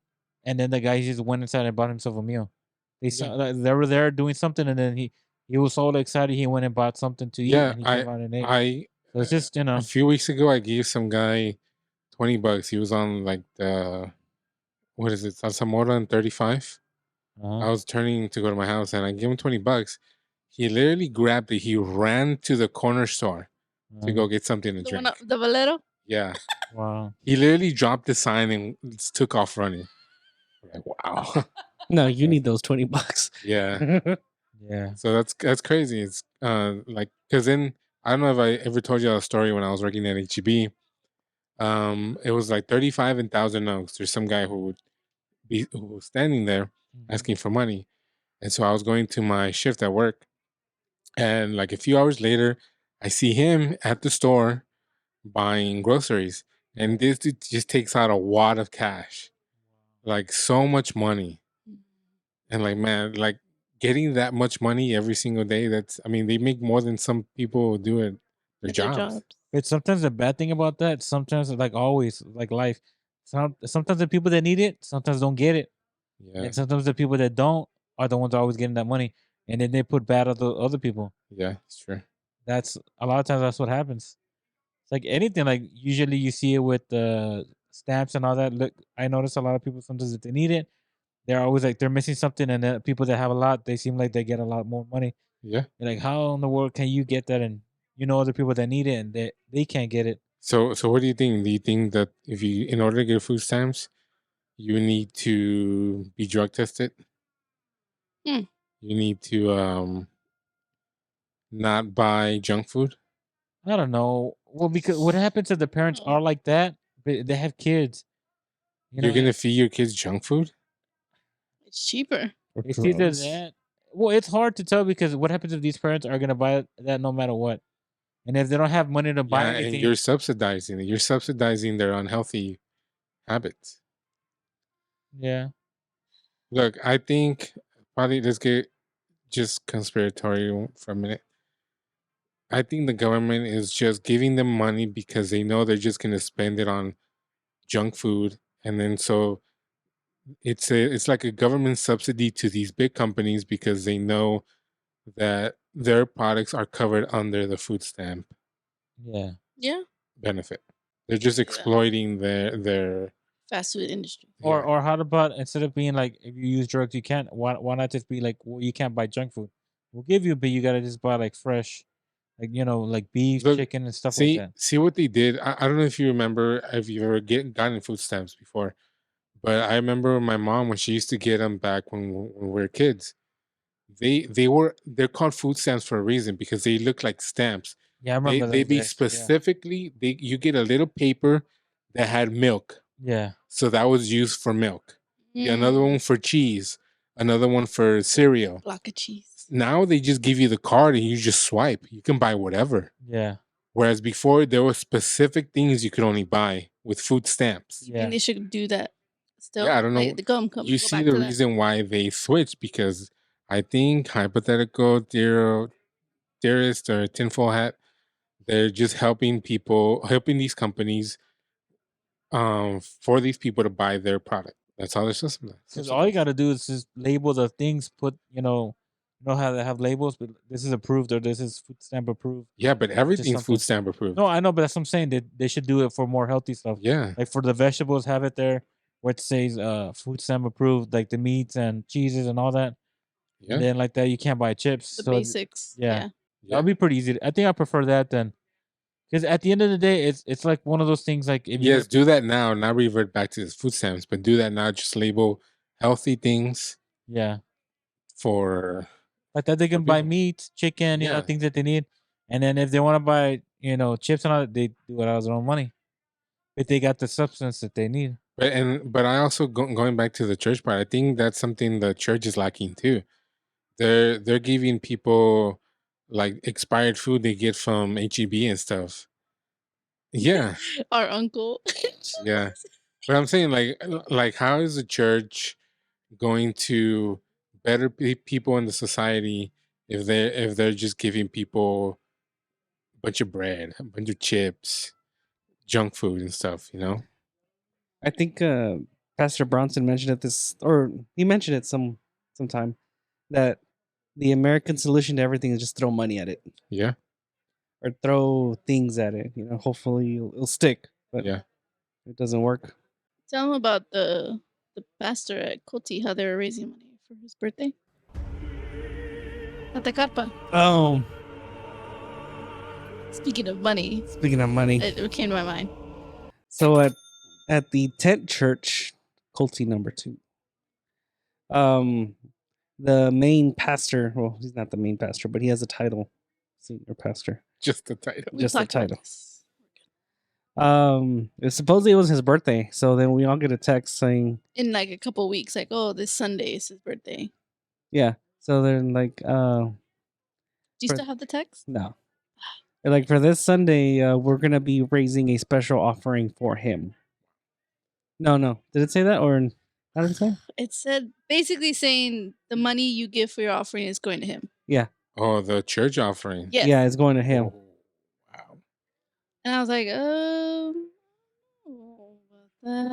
And then the guy just went inside and bought himself a meal. They saw like, they were there doing something, and then he was so excited he went and bought something to eat, yeah, and he came out and ate. I So it's just a few weeks ago I gave some guy $20. He was on like the what is it, San Zamora and 35. I was turning to go to my house and I gave him $20. He literally grabbed it. He ran to the corner store to go get something to The drink. one up, the Valero. Yeah. Wow. He literally dropped the sign and took off running. Like, wow. No, you need those $20. Yeah. Yeah. So that's crazy. It's like because then I don't know if I ever told you a story when I was working at HEB. It was like 35 and Thousand Oaks. There's some guy who was standing there asking for money, and so I was going to my shift at work, and like a few hours later, I see him at the store buying groceries, and this dude just takes out a wad of cash, like so much money, and like man, like getting that much money every single day. I mean, they make more than some people do at their At their jobs. But sometimes the bad thing about that, sometimes like always, like life, sometimes the people that need it, sometimes don't get it, Yeah, and sometimes the people that don't are the ones always getting that money, and then they put bad other people. yeah, it's true. That's a lot of times that's what happens. It's like anything. Like usually you see it with the stamps and all that. Look, I notice a lot of people sometimes if they need it, they're always like they're missing something, and then people that have a lot, they seem like they get a lot more money. Yeah. You're like, how in the world can you get that? And other people that need it and they can't get it. So what do you think? Do you think that if you, in order to get food stamps, you need to be drug tested? Hmm. You need to not buy junk food. I don't know. Well, because what happens if the parents are like that, but they have kids? You're gonna feed your kids junk food? It's cheaper. It's either that. Well, it's hard to tell because what happens if these parents are gonna buy that no matter what, and if they don't have money to buy Yeah, anything, and you're subsidizing it. You're subsidizing their unhealthy habits. yeah, Look, I think probably let's get just conspiratorial for a minute. I think the government is just giving them money because they know they're just gonna spend it on junk food, and then so it's like a government subsidy to these big companies because they know that their products are covered under the food stamp yeah. Yeah. benefit. They're just exploiting their fast food industry. Yeah. Or how about instead of being like, if you use drugs, you can't. Why not just be like, well, you can't buy junk food. We'll give you, but you gotta just buy like fresh, like like beef, Look, chicken, and stuff like that. see what they did. I don't know if you remember, if you ever gotten food stamps before, but I remember my mom when she used to get them back when we were kids. They're called food stamps for a reason because they look like stamps. Yeah, I They remember they those be days. Yeah, specifically they you get a little paper that had milk. yeah, So that was used for milk. Yeah, another Mm, one for cheese, another one for cereal. block of cheese. Now they just give you the card and you just swipe. You can buy whatever. yeah, Whereas before there were specific things you could only buy with food stamps. You think yeah. they should do that still? Yeah, I don't Like know. the gum, You go see back the to that. reason why they switched because I think hypothetical theorist or tinfoil hat, they're just helping people, helping these companies, for these people to buy their product. That's all they're supposed to do. Because all you got to do is just label the things. Put how they have labels, but this is approved or this is food stamp approved. Yeah, but Just everything's something. food stamp approved. No, I know, but that's what I'm saying. They should do it for more healthy stuff. Yeah, Like for the vegetables, have it there where it says food stamp approved, like the meats and cheeses and all that. yeah, And then like that, you can't buy chips. The So basics. yeah, Yeah. yeah. that'd be pretty easy. I think I prefer that than because at the end of the day, it's like one of those things. Like if Yes, do that now, not revert back to the food stamps, but do that now. Just label healthy things yeah, for like that they for can buy people. meat, chicken, Yeah, things that they need. And then if they want to buy, chips and all that, they do it out of their own money. If they got the substance that they need. but I also going back to the church part. I think that's something the church is lacking too. They're giving people like expired food they get from HEB and stuff. Yeah, Our uncle. yeah. But I'm saying like how is the church going to better people in the society if they're just giving people a bunch of bread, a bunch of chips, junk food and stuff, you know? I think Pastor Bronson mentioned it or he mentioned it sometime that the American solution to everything is just throw money at it Yeah, or throw things at it. Hopefully it'll stick, but yeah. it doesn't work. Tell him about the pastor at Koti, how they were raising money for his birthday. At the carpa. Oh, Speaking of money, speaking of money, it came to my mind. so at the tent church, Culty number 2, the main pastor. Well, he's not the main pastor, but he has a title, senior pastor. Just the title. We Just the talked about title. this. Supposedly it was his birthday, so then we all get a text saying, In like a couple weeks, like, oh, this Sunday is his birthday. yeah. So they're like, Do you For- still have the text? no. They're like, for this Sunday, we're gonna be raising a special offering for him. No. Did it say that or how did it say? It said basically saying the money you give for your offering is going to him. Yeah. Oh, the church offering. Yes. Yeah, it's going to him. Oh, wow. And I was like, about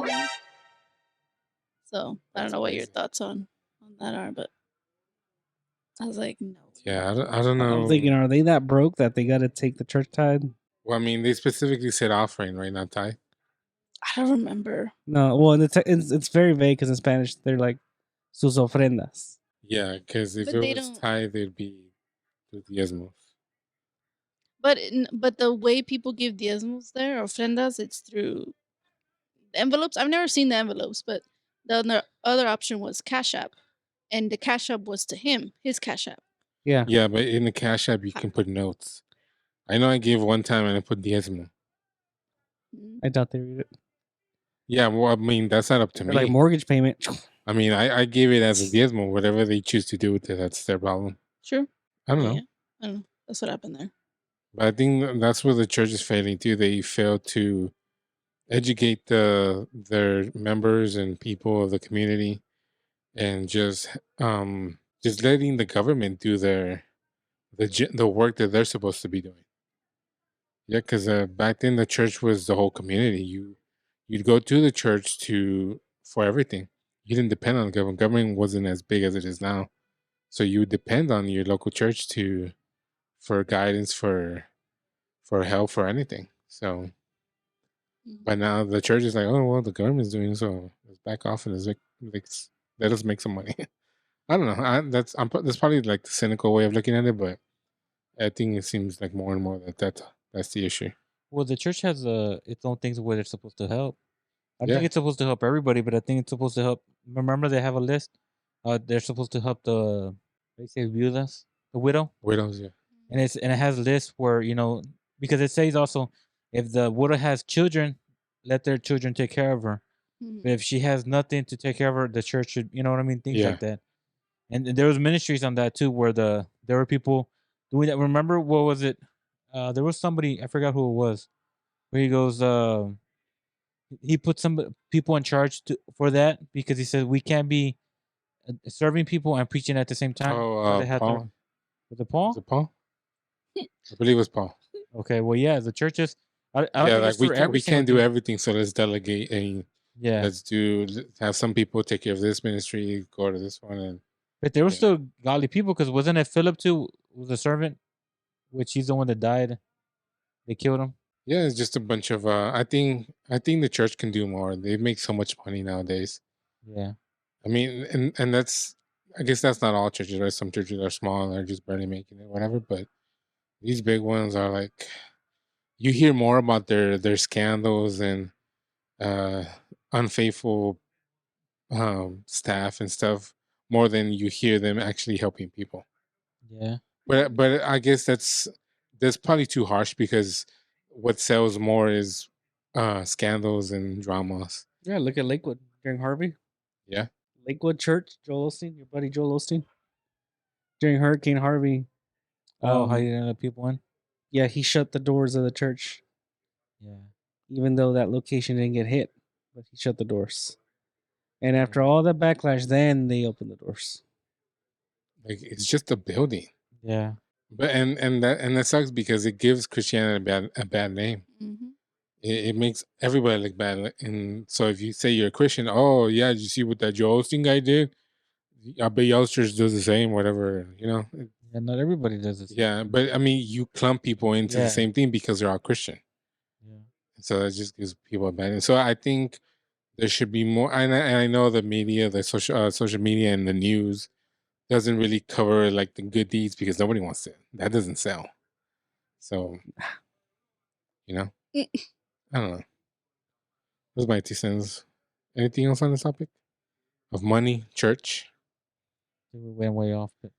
that. So I don't That's know what your amazing. thoughts on that are, but I was like, no. Yeah, I don't know. I'm thinking, are they that broke that they got to take the church tithe? Well, I mean, they specifically said offering, right? Not tithe. I don't remember. No. Well, it's very vague because in Spanish they're like sus ofrendas. Yeah, because if But it they was don't- tithe, it'd be through diezmos. But the way people give diezmos there, ofrendas, it's through envelopes. I've never seen the envelopes, but the other option was Cash App. And the Cash App was to him, his Cash App. Yeah. Yeah, but in the Cash App, you can put notes. I know I gave one time and I put diezmo. Mm. I doubt they read it. Yeah, well, I mean, that's not up to They're me. like mortgage payment. I mean, I gave it as a diezmo. Whatever they choose to do with it, that's their problem. Sure. I don't know. Yeah. I don't know. That's what happened there. But I think that's where the church is failing too. They fail to educate their members and people of the community, and just letting the government do the work that they're supposed to be doing. Yeah, because back then the church was the whole community. You'd go to the church for everything. You didn't depend on the government. Government wasn't as big as it is now, so you would depend on your local church for guidance, for help, for anything. So But now the church is like, oh well, the government's doing so. Let's back off and let us make some money. I don't know. That's probably like the cynical way of looking at it, but I think it seems like more and more that's the issue. Well, the church has its own things where they're supposed to help. I Yeah. think it's supposed to help everybody, but I think it's supposed to help. Remember, they have a list. They're supposed to help they say viudas, the widow, Widows, yeah. and it has lists where because it says also if the widow has children, let their children take care of her. Mhm. But if she has nothing to take care of her, the church should, you know what I mean, things Yeah. like that. And there was ministries on that too, where there were people doing that. Remember what was it? There was somebody, I forgot who it was, where he goes, he put some people in charge for that because he said we can't be serving people and preaching at the same time. So they had Paul. Was it Paul? Was it Paul? I believe it was Paul. Okay, well, yeah, the churches. I don't Yeah, think like it's for every we single can't do thing. everything, so let's delegate and Yeah, let's have some people take care of this ministry, go to this one, and but there were yeah. still godly people because wasn't it Philip too? Was a servant, which he's the one that died. They killed him. Yeah, it's just a bunch of. I think the church can do more. They make so much money nowadays. Yeah, I mean, and that's. I guess that's not all churches, right? Some churches are small and they're just barely making it, whatever. But these big ones are like, you hear more about their scandals and uh, unfaithful staff and stuff more than you hear them actually helping people. yeah, But I guess that's probably too harsh because what sells more is scandals and dramas. Yeah, look at Lakewood during Harvey. Yeah. Lakewood Church, Joel Osteen, your buddy Joel Osteen. During Hurricane Harvey, Oh, how um, you didn't let people in? yeah, he shut the doors of the church, Yeah, even though that location didn't get hit, but he shut the doors. And after all that backlash, then they opened the doors. Like it's just a building. yeah, But and that sucks because it gives Christianity a bad name. Mhm. It makes everybody look bad. And so if you say you're a Christian, oh yeah, did you see what that Joel Osteen guy did? I bet y'all's church does the same, whatever, yeah. Not everybody does this. Yeah, but I mean, you clump people into the Yeah. same thing because they're all Christian. Yeah, So that just gives people a bad. And so I think there should be more. And I know the media, the social media, and the news doesn't really cover like the good deeds because nobody wants it. That doesn't sell. So, you know, I don't know. Those are my 2 cents. Anything else on this topic of money, church? we went way off. But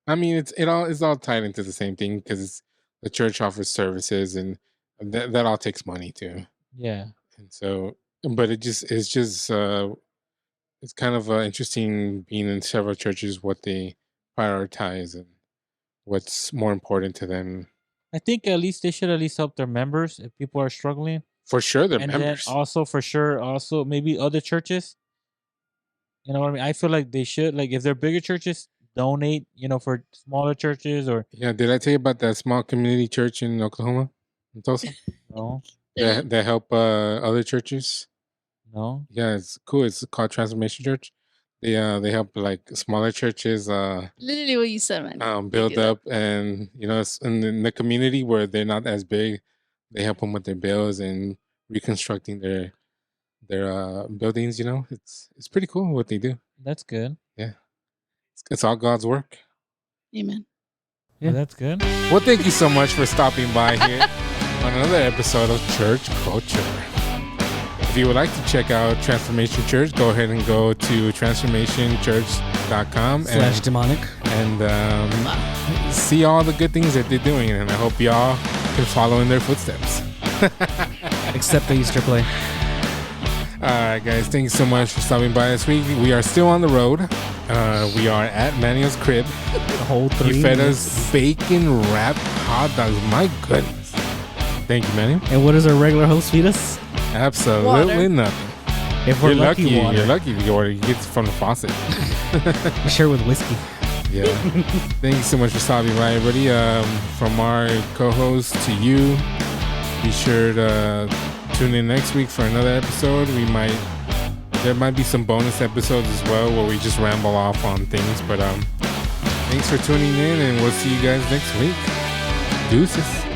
I mean, it's all tied into the same thing because the church offers services and that all takes money too. yeah, And so, but it's kind of interesting being in several churches what they prioritize and what's more important to them. I think at least they should at least help their members if people are struggling. For sure, they're And members. then also for sure, also maybe other churches. You know what I mean? I feel like they should, like, if they're bigger churches, donate. For smaller churches or Yeah, did I tell you about that small community church in Oklahoma, in Tulsa, no, that help other churches? no. Yeah, it's cool. It's called Transformation Church. They help like smaller churches Literally what you said, man. They build do that. up, and in the community where they're not as big, they help them with their bills and reconstructing their buildings. It's pretty cool what they do. That's good. Yeah, it's all God's work. Amen. Yeah, that's good. Well, thank you so much for stopping by here on another episode of Church Culture. If you would like to check out Transformation Church, go ahead and go to transformationchurch.com / demonic. and see all the good things that they're doing. And I hope y'all can follow in their footsteps. Except the Easter play. All right, guys. Thank you so much for stopping by this week. We are still on the road. We are at Manuel's crib. The whole 3 He fed minutes. us bacon wrapped hot dogs. My goodness. Thank you, Manuel. And what does our regular host feed us? Absolutely Water. nothing. If we're You're lucky. water. You're lucky if you order. You get it from the faucet. Share with whiskey. Yeah. Thank you so much for stopping by, everybody. From our co-host to you, be sure to tune in next week for another episode. There might be some bonus episodes as well where we just ramble off on things. But thanks for tuning in, and we'll see you guys next week. Deuces.